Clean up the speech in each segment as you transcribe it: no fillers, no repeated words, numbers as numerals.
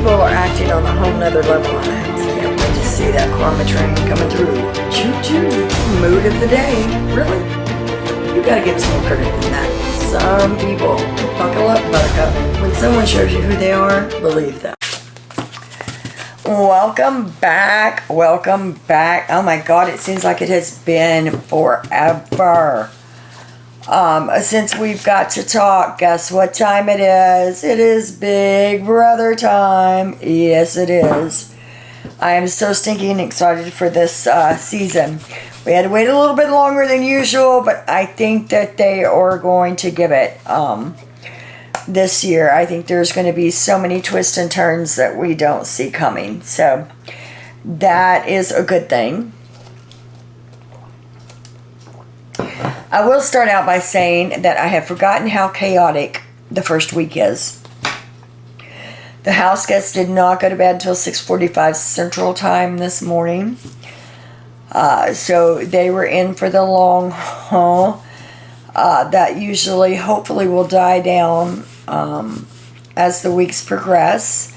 people are acting on a whole nother level, and I can't wait to see that karma train coming through. Choo-choo. Mood of the day. Really? You gotta give us more credit than that. Some people, buckle up, buttercup. When someone shows you who they are, believe them. Welcome back. Welcome back. Oh my God, it seems like it has been forever. Since we've got to talk. Guess what time it is? It is Big Brother time. Yes, it is. I am so stinking excited for this season. We had to wait a little bit longer than usual, but I think that they are going to give it this year. I think there's going to be so many twists and turns that we don't see coming. So that is a good thing. I will start out by saying that I have forgotten how chaotic the first week is. The house guests did not go to bed until 6:45 Central Time this morning. So they were in for the long haul. That usually, hopefully, will die down as the weeks progress.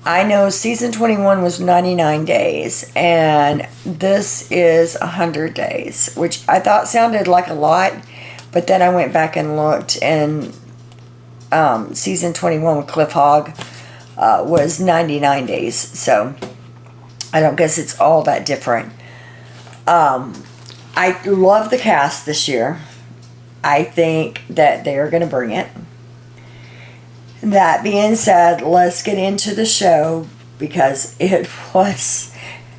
I know season 21 was 99 days, and this is 100 days, which I thought sounded like a lot, but then I went back and looked, and season 21 with Cliff Hogg was 99 days, so I don't guess it's all that different. I love the cast this year. I think that they are going to bring it. That being said, let's get into the show, because it was,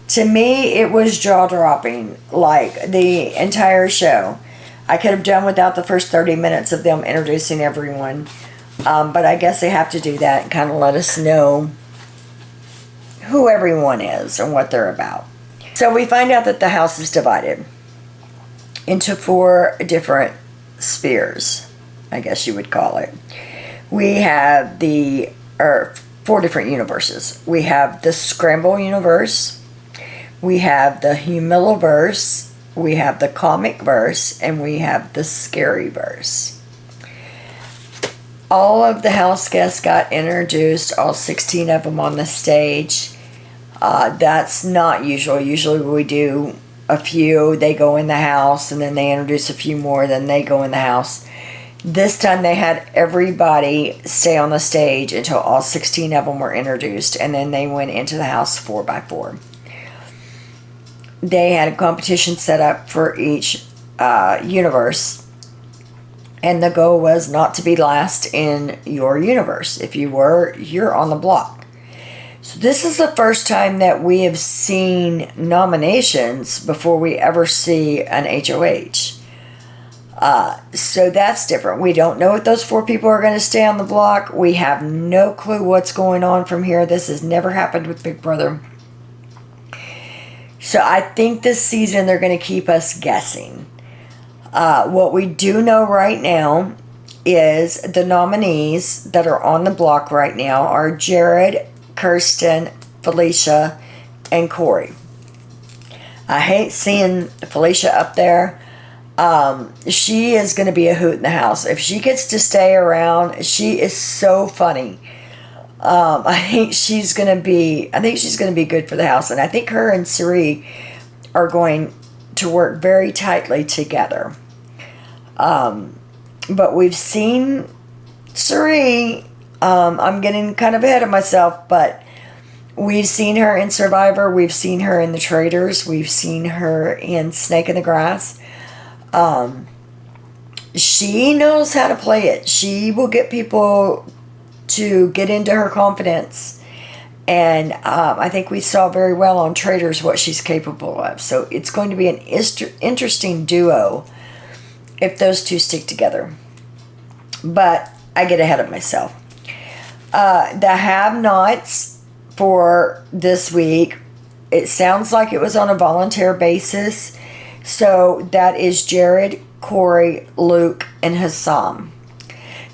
to me, it was jaw-dropping, like the entire show. I could have done without the first 30 minutes of them introducing everyone, but I guess they have to do that and kind of let us know who everyone is and what they're about. So we find out that the house is divided into 4 different spheres, I guess you would call it. We have 4 different universes. We have the Scramble universe, we have the Humiliverse, we have the Comic Verse, and we have the Scary Verse. All of the house guests got introduced, all 16 of them on the stage. That's not usual. Usually we do a few, they go in the house, and then they introduce a few more, then they go in the house. This time they had everybody stay on the stage until all 16 of them were introduced, and then they went into the house 4 by 4. They had a competition set up for each universe, and the goal was not to be last in your universe. If you were, you're on the block. So this is the first time that we have seen nominations before we ever see an HOH. So that's different. We don't know if those 4 people are going to stay on the block. We have no clue what's going on from here. This has never happened with Big Brother. So I think this season they're going to keep us guessing. What we do know right now is the nominees that are on the block right now are Jared, Kirsten, Felicia, and Corey. I hate seeing Felicia up there. She is going to be a hoot in the house. If she gets to stay around, she is so funny. I think she's going to be good for the house. And I think her and Suri are going to work very tightly together. But we've seen Suri, I'm getting kind of ahead of myself, but we've seen her in Survivor. We've seen her in The Traitors. We've seen her in Snake in the Grass. She knows how to play it. She will get people to get into her confidence. And I think we saw very well on Traitors what she's capable of. So it's going to be an interesting duo if those two stick together. But I get ahead of myself. The have-nots for this week, it sounds like it was on a volunteer basis. So that is Jared, Corey, Luke, and Hassam.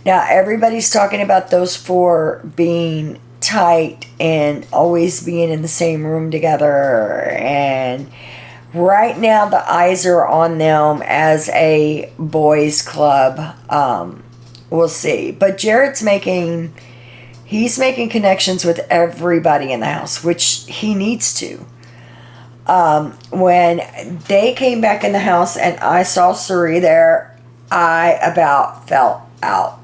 Now everybody's talking about those 4 being tight and always being in the same room together. And right now the eyes are on them as a boys club. We'll see. But Jared's making He's making connections with everybody in the house, which he needs to. When they came back in the house and I saw Suri there, I about fell out.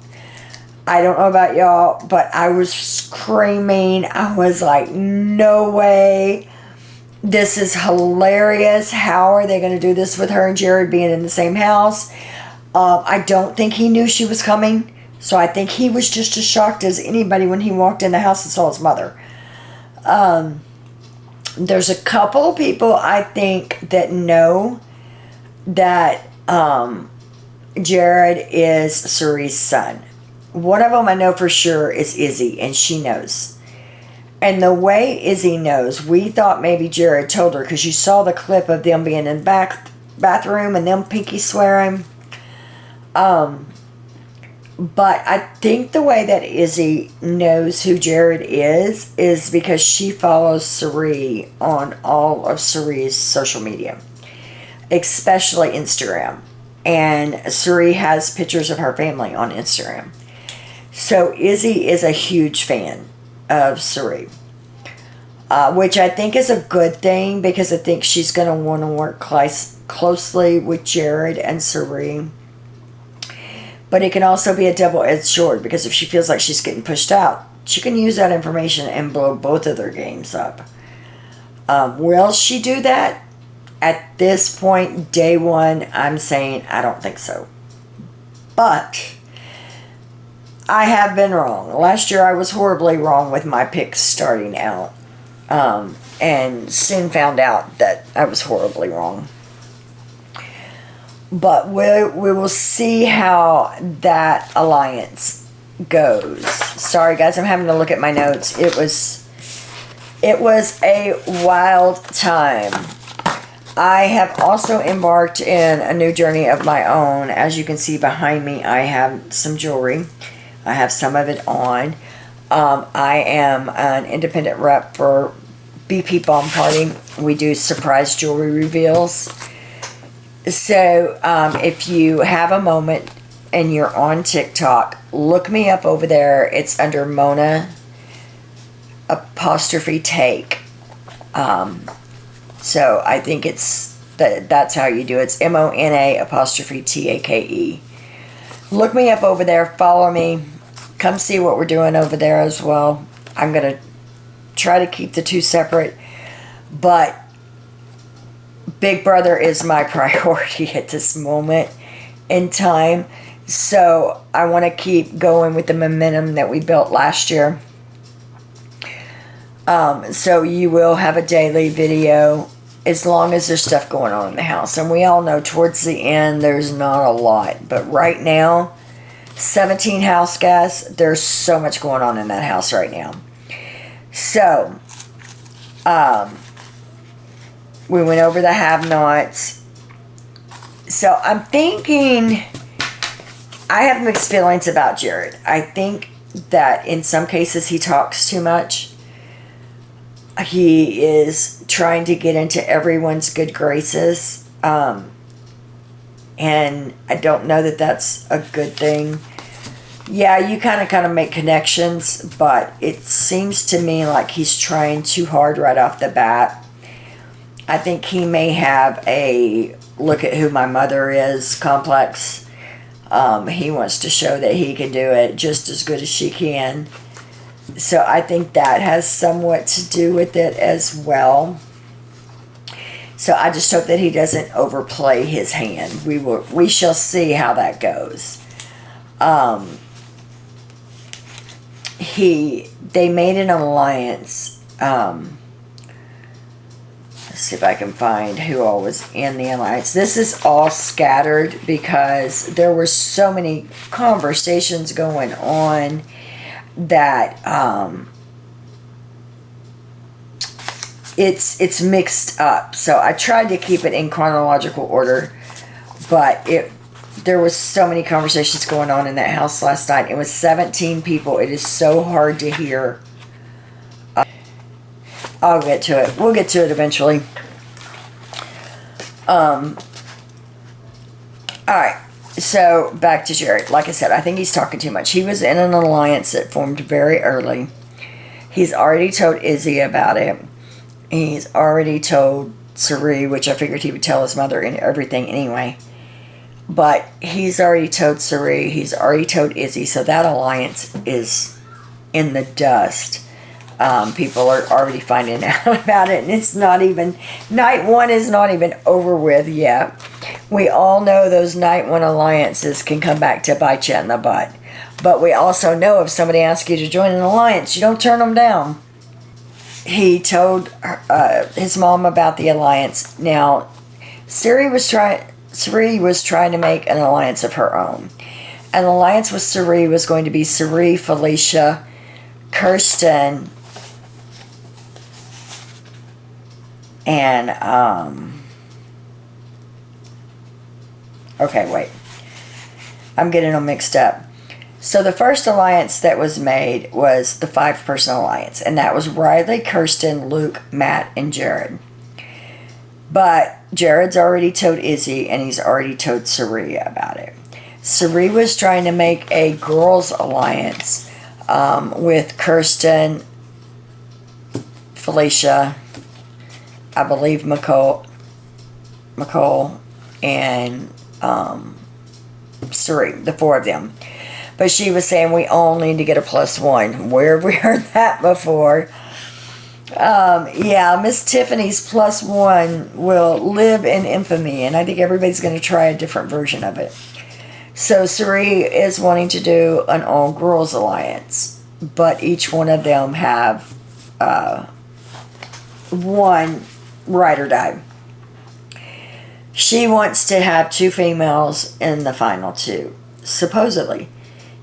I don't know about y'all, but I was screaming. I was like, no way. This is hilarious. How are they going to do this with her and Jared being in the same house? I don't think he knew she was coming. So I think he was just as shocked as anybody when he walked in the house and saw his mother. There's a couple of people I think that know that Jared is Suri's son. One of them I know for sure is Izzy, and she knows. And the way Izzy knows, we thought maybe Jared told her, because you saw the clip of them being in the bathroom and them pinky swearing. But I think the way that Izzy knows who Jared is because she follows Suri on all of Suri's social media, especially Instagram. And Suri has pictures of her family on Instagram. So Izzy is a huge fan of Suri, which I think is a good thing, because I think she's going to want to work closely with Jared and Suri. But it can also be a double-edged sword, because if she feels like she's getting pushed out, she can use that information and blow both of their games up. Will she do that? At this point, day one, I'm saying I don't think so. But I have been wrong. Last year I was horribly wrong with my picks starting out. And soon found out that I was horribly wrong. But we will see how that alliance goes. Sorry guys, I'm having to look at my notes. It was a wild time. I have also embarked in a new journey of my own. As you can see behind me, I have some jewelry. I have some of it on. I am an independent rep for BP Bomb Party. We do surprise jewelry reveals. So if you have a moment and you're on TikTok, look me up over there. It's under Mona _take. So I think that's how you do it. It's MONA _TAKE. Look me up over there. Follow me. Come see what we're doing over there as well. I'm going to try to keep the two separate. But Big Brother is my priority at this moment in time. So I want to keep going with the momentum that we built last year. So you will have a daily video as long as there's stuff going on in the house. And we all know towards the end there's not a lot. But right now, 17 house guests, there's so much going on in that house right now. So, we went over the have-nots. So I'm thinking, I have mixed feelings about Jared. I think that in some cases he talks too much. He is trying to get into everyone's good graces. And I don't know that that's a good thing. Yeah, you kind of make connections, but it seems to me like he's trying too hard right off the bat. I think he may have a look at who my mother is complex. He wants to show that he can do it just as good as she can. So I think that has somewhat to do with it as well. So I just hope that he doesn't overplay his hand. We shall see how that goes. They made an alliance. Let's see if I can find who all was in the alliance. This is all scattered because there were so many conversations going on that it's mixed up. So I tried to keep it in chronological order, but there was so many conversations going on in that house last night. It was 17 people. It is so hard to hear. I'll get to it. We'll get to it eventually. Alright. So back to Jared. Like I said, I think he's talking too much. He was in an alliance that formed very early. He's already told Izzy about it. He's already told Sari, which I figured he would tell his mother and everything anyway. But he's already told Sari. He's already told Izzy. So that alliance is in the dust. People are already finding out about it, and it's not even, night one is not even over with yet. We all know those night one alliances can come back to bite you in the butt. But we also know if somebody asks you to join an alliance, you don't turn them down. He told his mom about the alliance. Now, Sari was trying to make an alliance of her own. An alliance with Sari was going to be Sari, Felicia, Kirsten, and okay, wait, I'm getting them mixed up. So the first alliance that was made was the 5-person alliance, and that was Riley, Kirsten, Luke, Matt, and Jared. But Jared's already told Izzy, and he's already told Sari about it. Sari was trying to make a girls alliance with Kirsten, Felicia, I believe McCall, and Sari, the 4 of them. But she was saying we all need to get a +1. Where have we heard that before? Yeah, Miss Tiffany's +1 will live in infamy, and I think everybody's going to try a different version of it. So Sari is wanting to do an all-girls alliance, but each one of them have one ride or die. She wants to have 2 females in the final 2, supposedly.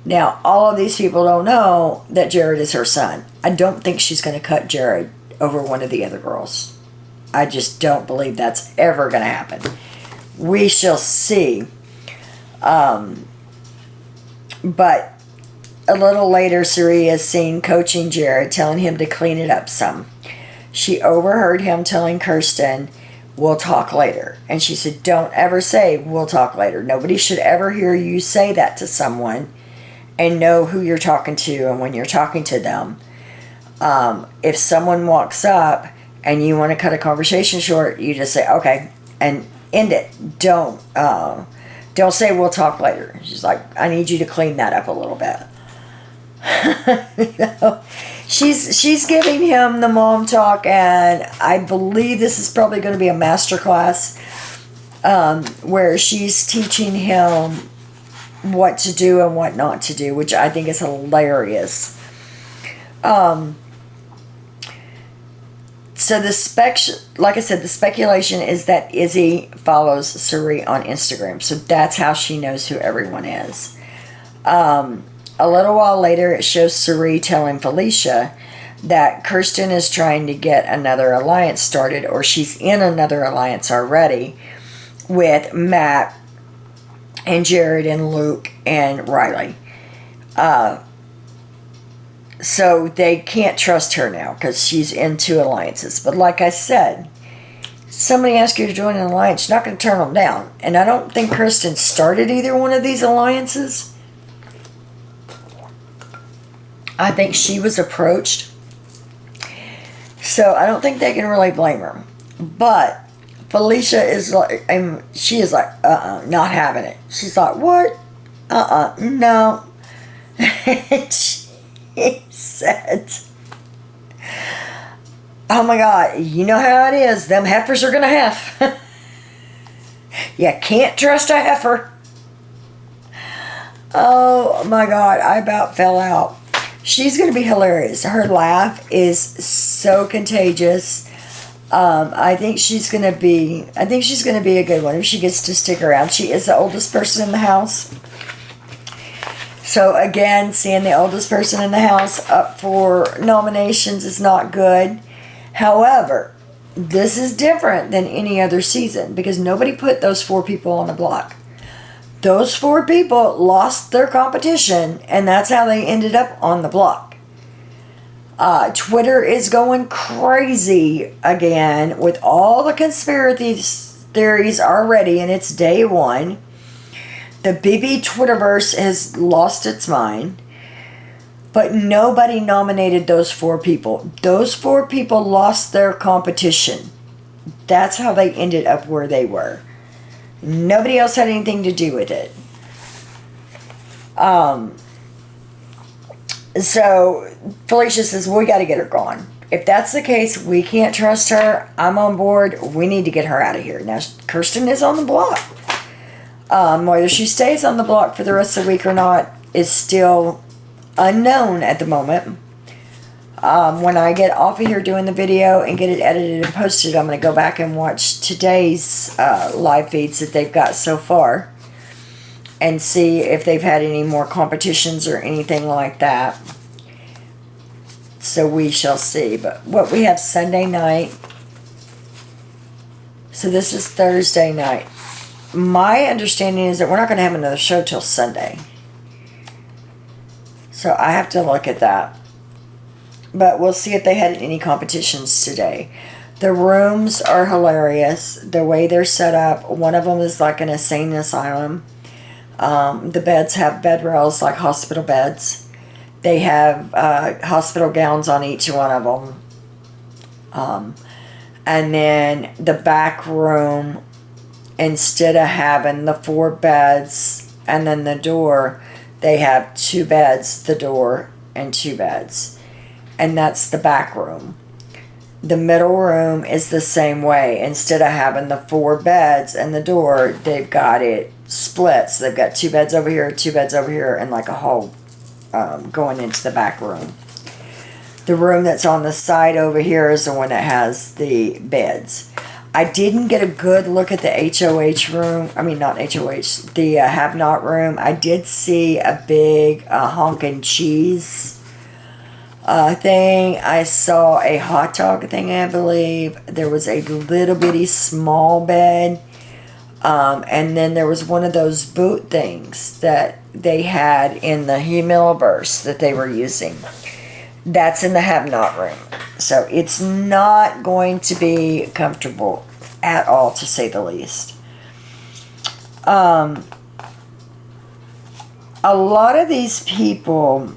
Now, all of these people don't know that Jared is her son. I don't think she's going to cut Jared over one of the other girls. I just don't believe that's ever going to happen. We shall see. But a little later, Sari is seen coaching Jared, telling him to clean it up some. She overheard him telling Kirsten, "We'll talk later." And she said, "Don't ever say, 'we'll talk later.' Nobody should ever hear you say that to someone and know who you're talking to and when you're talking to them. If someone walks up and you want to cut a conversation short, you just say, okay, and end it. Don't say, 'we'll talk later.'" She's like, "I need you to clean that up a little bit." You know, she's giving him the mom talk, and I believe this is probably going to be a master class where she's teaching him what to do and what not to do, which I think is hilarious. So like I said, the speculation is that Izzy follows Sari on Instagram, so that's how she knows who everyone is. A little while later, it shows Sari telling Felicia that Kirsten is trying to get another alliance started, or she's in another alliance already, with Matt and Jared and Luke and Riley. So they can't trust her now because she's in 2 alliances. But like I said, somebody asks you to join an alliance, you're not going to turn them down. And I don't think Kirsten started either one of these alliances. I think she was approached. So I don't think they can really blame her. But Felicia is like, she is like, not having it. She's like, what? No. She said, "Oh my God, you know how it is. Them heifers are going to heff. You can't trust a heifer." Oh my God, I about fell out. She's going to be hilarious. Her laugh is so contagious. I think she's going to be a good one if she gets to stick around. She is the oldest person in the house. So again, seeing the oldest person in the house up for nominations is not good. However, this is different than any other season because nobody put those 4 people on the block. Those 4 people lost their competition, and that's how they ended up on the block. Twitter is going crazy again with all the conspiracy theories already, and it's day 1. The BB Twitterverse has lost its mind, but nobody nominated those 4 people. Those 4 people lost their competition. That's how they ended up where they were. Nobody else had anything to do with it. So Felicia says, we got to get her gone. If that's the case, we can't trust her. I'm on board. We need to get her out of here. Now, Kirsten is on the block. Whether she stays on the block for the rest of the week or not is still unknown at the moment. When I get off of here doing the video and get it edited and posted, I'm going to go back and watch today's live feeds that they've got so far and see if they've had any more competitions or anything like that. So we shall see. But what we have Sunday night, so this is Thursday night. My understanding is that we're not going to have another show till Sunday. So I have to look at that. But we'll see if they had any competitions today. The rooms are hilarious. The way they're set up. One of them is like an insane asylum. The beds have bed rails like hospital beds. They have hospital gowns on each one of them. And then the back room, instead of having the 4 beds and then the door, they have 2 beds, the door, and 2 beds. And that's the back room. The middle room is the same way. Instead of having the 4 beds and the door, they've got it split. So they've got 2 beds over here, 2 beds over here, and like a hall going into the back room. The room that's on the side over here is the one that has the beds. I didn't get a good look at the HOH room. I mean, not HOH, the have not room. I did see a big honkin' cheese thing. I saw a hot dog thing, I believe. There was a little bitty small bed. And then there was one of those boot things that they had in the Humiliverse that they were using. That's in the have not room. So it's not going to be comfortable at all, to say the least. A lot of these people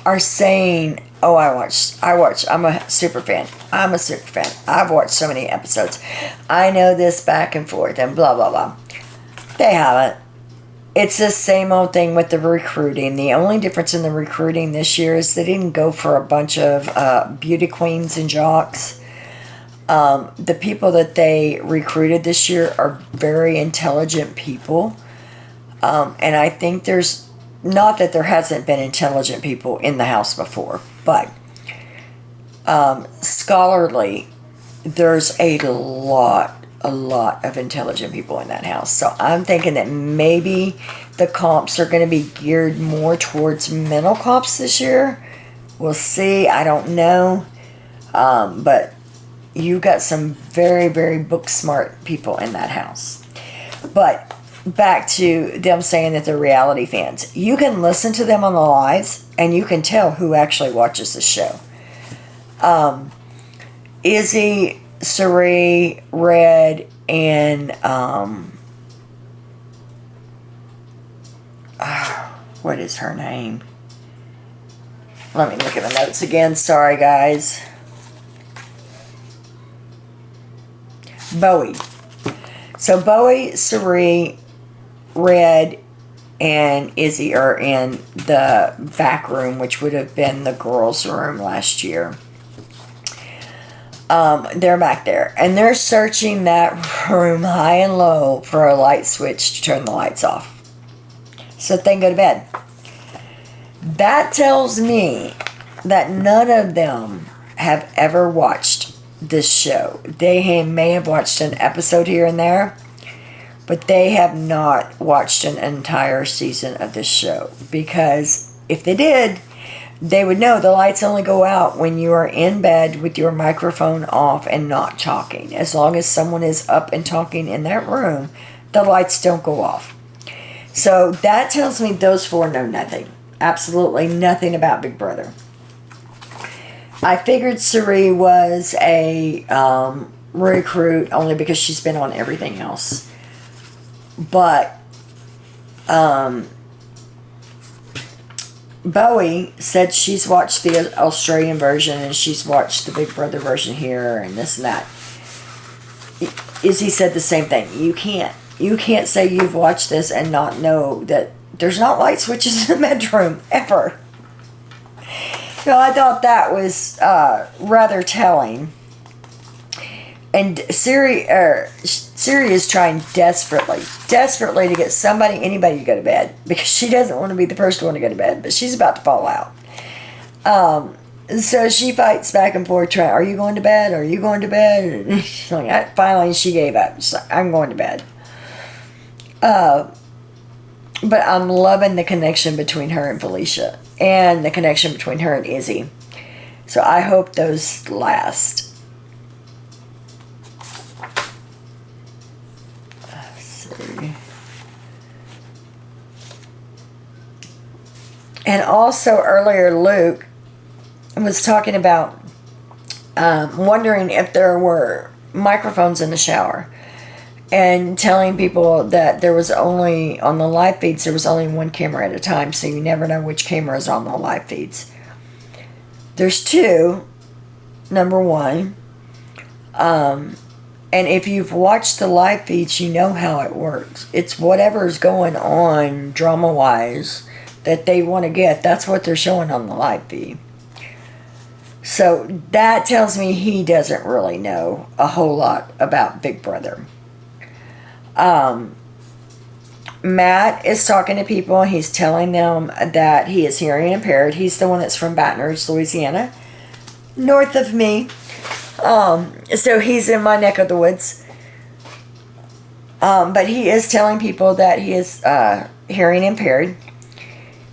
are saying, oh, I'm a super fan. I'm a super fan. I've watched so many episodes. I know this back and forth and blah, blah, blah. They haven't. It's the same old thing with the recruiting. The only difference in the recruiting this year is they didn't go for a bunch of beauty queens and jocks. The people that they recruited this year are very intelligent people. And I think there's, not that there hasn't been intelligent people in the house before, but scholarly, there's a lot of intelligent people in that house. So I'm thinking that maybe the comps are going to be geared more towards mental comps this year. We'll see. I don't know. But you got some very, very book smart people in that house. But back to them saying that they're reality fans. You can listen to them on the lives and you can tell who actually watches the show. Izzy, Sari, Red, and what is her name? Let me look at the notes again. Sorry, guys. Bowie. So Bowie, Sari, Red, and Izzy are in the back room, which would have been the girls' room last year. They're back there, and they're searching that room high and low for a light switch to turn the lights off so they can go to bed. That tells me that none of them have ever watched this show. They may have watched an episode here and there, but they have not watched an entire season of this show, because if they did, they would know the lights only go out when you are in bed with your microphone off and not talking. As long as someone is up and talking in that room, the lights don't go off. So that tells me those 4 know nothing. Absolutely nothing about Big Brother. I figured Sari was a recruit only because she's been on everything else. But Bowie said she's watched the Australian version and she's watched the Big Brother version here and this and that. Izzy said the same thing. You can't say you've watched this and not know that there's not light switches in the bedroom ever. I thought that was rather telling. And Siri is trying desperately to get anybody to go to bed, because she doesn't want to be the first one to go to bed, but she's about to fall out. So she fights back and forth, trying, are you going to bed? Are you going to bed? And finally, she gave up. She's like, I'm going to bed. But I'm loving the connection between her and Felicia, and the connection between her and Izzy. So I hope those last. Let's see. And also earlier, Luke was talking about wondering if there were microphones in the shower, and telling people that there was only, on the live feeds, there was only one camera at a time, so you never know which camera is on the live feeds. There's two, number one. And if you've watched the live feeds, you know how it works. It's whatever's going on drama-wise that they want to get. That's what they're showing on the live feed. So that tells me he doesn't really know a whole lot about Big Brother. Matt is talking to people. He's telling them that he is hearing impaired. He's the one that's from Baton Rouge, Louisiana, north of me. So he's in my neck of the woods. But he is telling people that he is hearing impaired.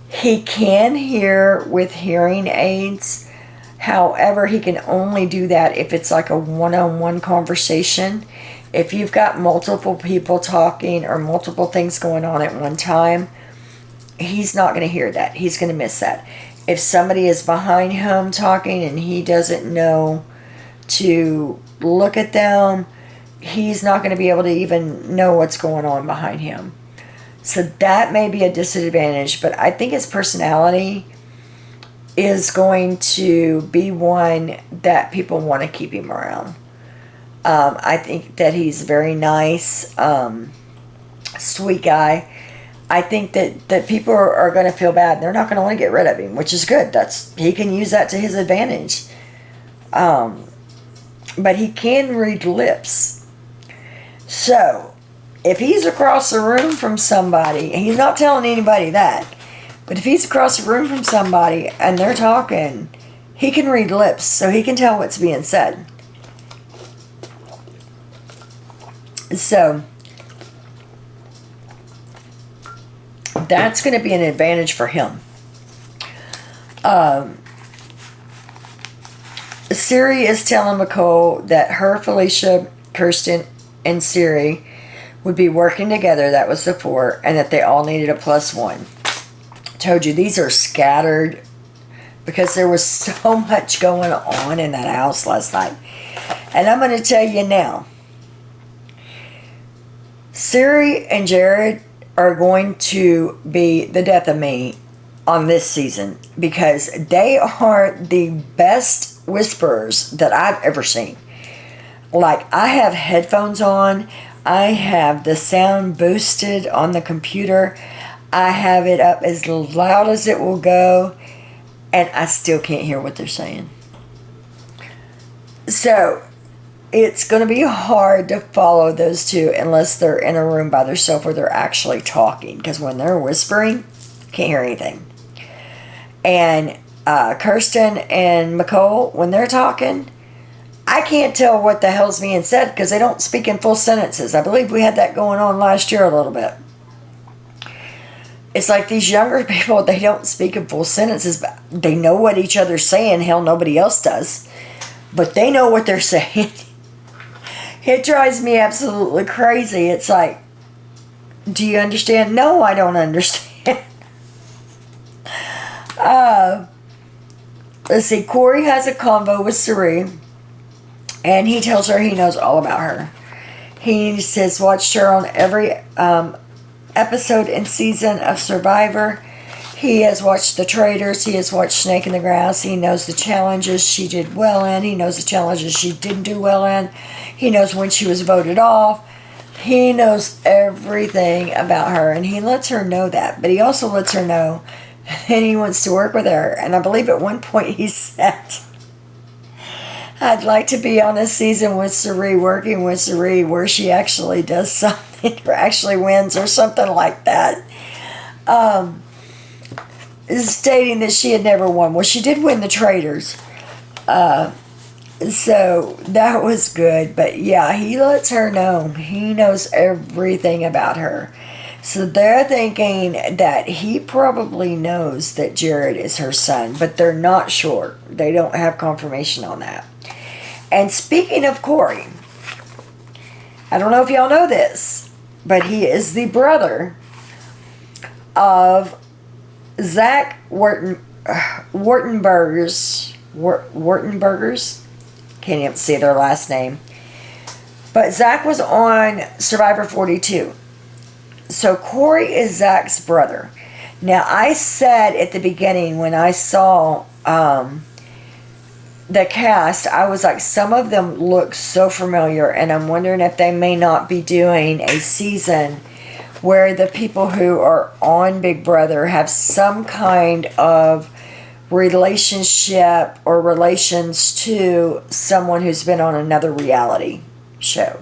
He can hear with hearing aids. However, he can only do that if it's like a one-on-one conversation. If you've got multiple people talking or multiple things going on at one time, he's not going to hear that. He's going to miss that. If somebody is behind him talking and he doesn't know to look at them, he's not going to be able to even know what's going on behind him. So that may be a disadvantage, but I think his personality is going to be one that people want to keep him around. I think that he's very nice, sweet guy. I think that people are going to feel bad. They're not going to want to get rid of him, which is good. He can use that to his advantage. But he can read lips. So, if he's across the room from somebody, and he's not telling anybody that, but if he's across the room from somebody and they're talking, he can read lips, so he can tell what's being said. So, that's going to be an advantage for him. Siri is telling Nicole that her, Felicia, Kirsten, and Siri would be working together. That was the 4, and that they all needed a +1. Told you, these are scattered because there was so much going on in that house last night. And I'm going to tell you now, Siri and Jared are going to be the death of me on this season, because they are the best whisperers that I've ever seen. Like, I have headphones on, I have the sound boosted on the computer, I have it up as loud as it will go, and I still can't hear what they're saying. So it's going to be hard to follow those two unless they're in a room by themselves where they're actually talking, because when they're whispering, can't hear anything. And Kirsten and Nicole, when they're talking, I can't tell what the hell's being said because they don't speak in full sentences. I believe we had that going on last year a little bit. It's like these younger people, they don't speak in full sentences, but they know what each other's saying. Hell, nobody else does. But they know what they're saying. It drives me absolutely crazy. It's like, do you understand? No, I don't understand. Let's see. Corey has a convo with Sari, and he tells her he knows all about her. He has watched her on every episode and season of Survivor. He has watched The Traitors. He has watched Snake in the Grass. He knows the challenges she did well in. He knows the challenges she didn't do well in. He knows when she was voted off. He knows everything about her, and he lets her know that. But he also lets her know that he wants to work with her. And I believe at one point he said, I'd like to be on a season with Cirie, working with Cirie, where she actually does something or actually wins or something like that. Stating that she had never won. Well, she did win The Traitors. So that was good. But yeah, he lets her know. He knows everything about her. So they're thinking that he probably knows that Jared is her son, but they're not sure. They don't have confirmation on that. And speaking of Corey, I don't know if y'all know this, but he is the brother of Zach Wartenbergers. Can't even see their last name. But Zach was on Survivor 42. So Corey is Zach's brother. Now, I said at the beginning when I saw the cast, I was like, some of them look so familiar, and I'm wondering if they may not be doing a season where the people who are on Big Brother have some kind of relationship or relations to someone who's been on another reality show.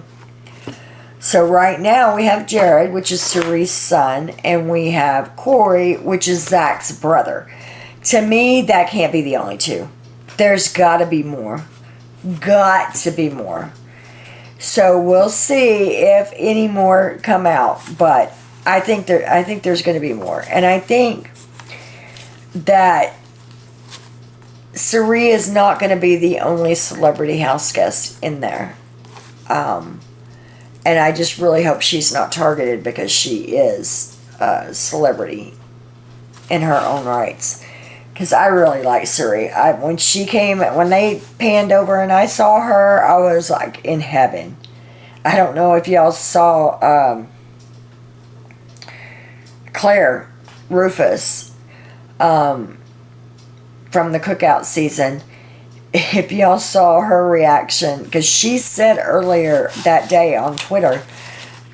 So right now we have Jared, which is Cirie's son, and we have Corey, which is Zach's brother. To me, that can't be the only two. There's got to be more. Got to be more. So we'll see if any more come out, but I think there's going to be more, and I think that Cirie is not going to be the only celebrity house guest in there. And I just really hope she's not targeted, because she is a celebrity in her own rights. Because I really like Cirie. When they panned over and I saw her, I was like in heaven. I don't know if y'all saw Claire Rufus from the Cookout season. If y'all saw her reaction, because she said earlier that day on Twitter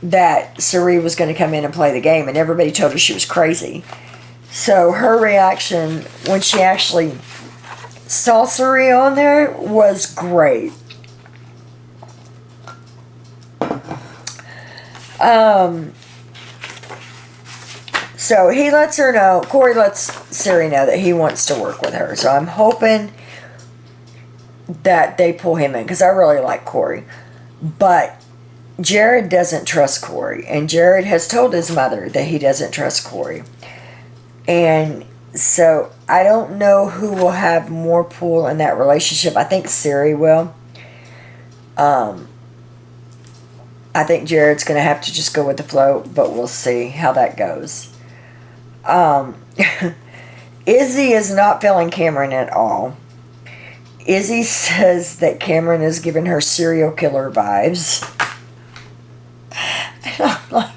that Cirie was going to come in and play the game, and everybody told her she was crazy. So her reaction when she actually saw Cirie on there was great. So he lets her know, Corey lets Cirie know that he wants to work with her. So I'm hoping that they pull him in, because I really like Corey. But Jared doesn't trust Corey, and Jared has told his mother that he doesn't trust Corey. And so I don't know who will have more pull in that relationship. I think Cirie will. I think Jared's going to have to just go with the flow, but we'll see how that goes. Izzy is not feeling Cameron at all. Izzy says that Cameron is giving her serial killer vibes. And I'm like,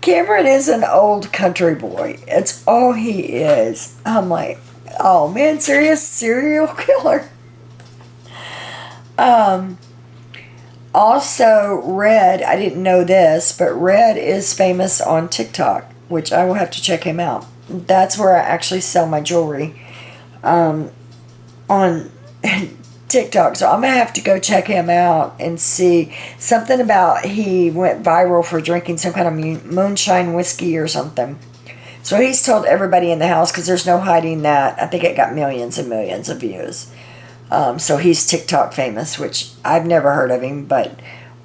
Cameron is an old country boy. It's all he is. I'm like, oh man, serious serial killer. Also, Red, I didn't know this, but Red is famous on TikTok, which I will have to check him out. That's where I actually sell my jewelry. On TikTok, so I'm gonna have to go check him out and see something about he went viral for drinking some kind of moonshine whiskey or something. So he's told everybody in the house, because there's no hiding that. I think it got millions and millions of views. So he's TikTok famous, which I've never heard of him, but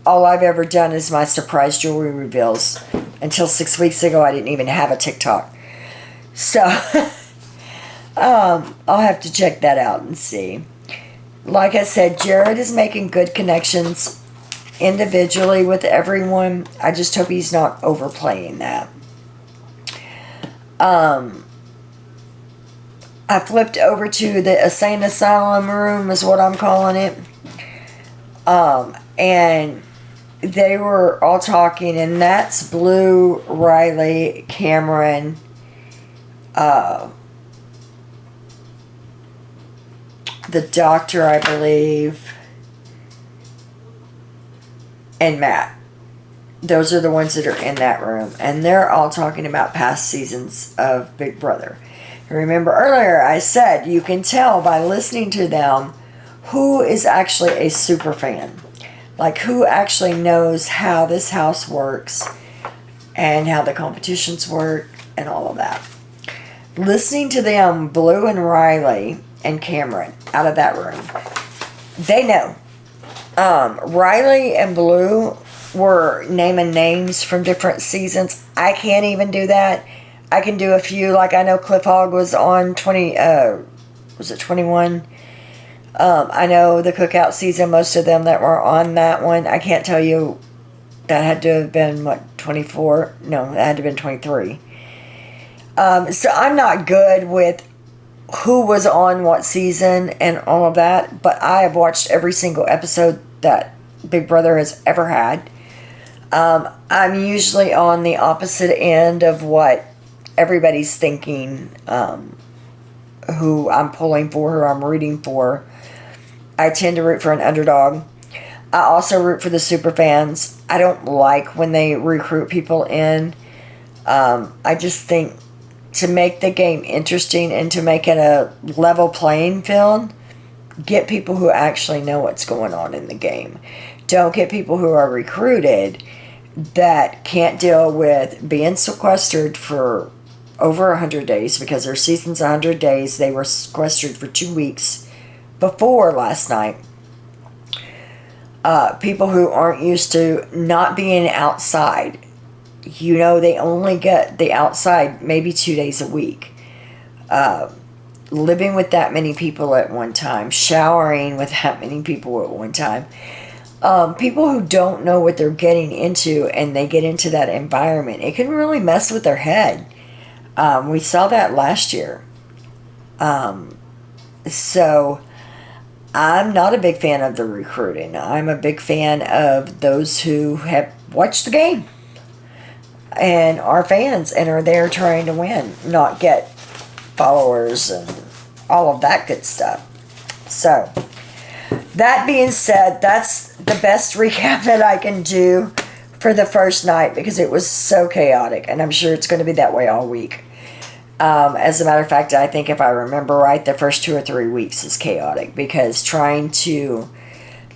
all I've ever done is my surprise jewelry reveals. Until 6 weeks ago, I didn't even have a TikTok. So I'll have to check that out and see. Like I said, Jared is making good connections individually with everyone. I just hope he's not overplaying that. I flipped over to the insane asylum room, is what I'm calling it. And they were all talking, and that's Blue, Riley, Cameron, the doctor, I believe, and Matt. Those are the ones that are in that room, and they're all talking about past seasons of Big Brother. Remember earlier I said you can tell by listening to them who is actually a super fan. Like who actually knows how this house works and how the competitions work and all of that. Listening to them, Blue and Riley and Cameron out of that room, they know. Riley and Blue were naming names from different seasons. I can't even do that. I can do a few, like I know Cliff Hogg was on 21? I know the Cookout season, most of them that were on that one, I can't tell you, that had to have been, 24? No, that had to have been 23. So I'm not good with who was on what season and all of that, but I have watched every single episode that Big Brother has ever had. I'm usually on the opposite end of what everybody's thinking, who I'm pulling for, who I'm rooting for. I tend to root for an underdog. I also root for the super fans. I don't like when they recruit people in. I just think to make the game interesting and to make it a level playing field, get people who actually know what's going on in the game. Don't get people who are recruited that can't deal with being sequestered for over 100 days, because their season's 100 days. They were sequestered for 2 weeks before last night. People who aren't used to not being outside. You know, they only get the outside maybe 2 days a week. Living with that many people at one time. Showering with that many people at one time. People who don't know what they're getting into and they get into that environment, it can really mess with their head. We saw that last year. So I'm not a big fan of the recruiting. I'm a big fan of those who have watched the game and are fans and are there trying to win, not get followers and all of that good stuff. So that being said, that's the best recap that I can do for the first night, because it was so chaotic, and I'm sure it's going to be that way all week. As a matter of fact, I think if I remember right, the first 2 or 3 weeks is chaotic, because trying to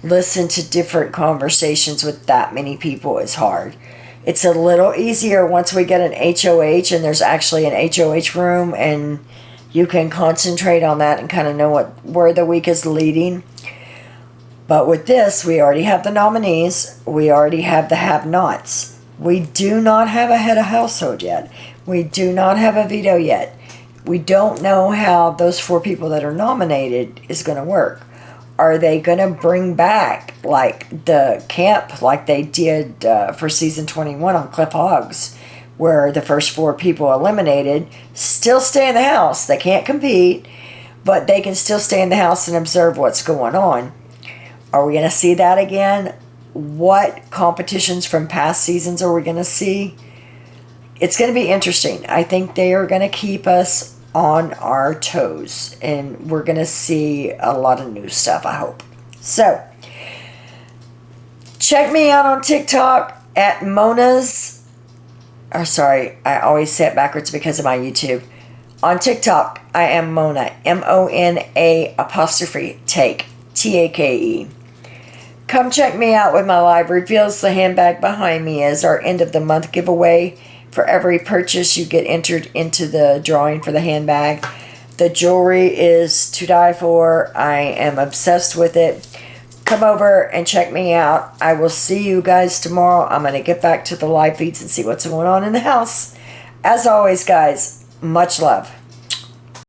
listen to different conversations with that many people is hard. It's a little easier once we get an HOH and there's actually an HOH room and you can concentrate on that and kind of know where the week is leading. But with this, we already have the nominees. We already have the have-nots. We do not have a head of household yet. We do not have a veto yet. We don't know how those 4 people that are nominated is going to work. Are they going to bring back like the camp like they did for season 21 on Cliff Hogg's, where the first 4 people eliminated still stay in the house? They can't compete, but they can still stay in the house and observe what's going on. Are we going to see that again? What competitions from past seasons are we going to see? It's going to be interesting. I think they are going to keep us on our toes, and we're going to see a lot of new stuff, I hope. So, check me out on TikTok at Mona's, or sorry, I always say it backwards because of my YouTube. On TikTok, I am Mona, MONA apostrophe take, TAKE. Come check me out with my live reveals. The handbag behind me is our end of the month giveaway. For every purchase, you get entered into the drawing for the handbag. The jewelry is to die for. I am obsessed with it. Come over and check me out. I will see you guys tomorrow. I'm going to get back to the live feeds and see what's going on in the house. As always, guys, much love.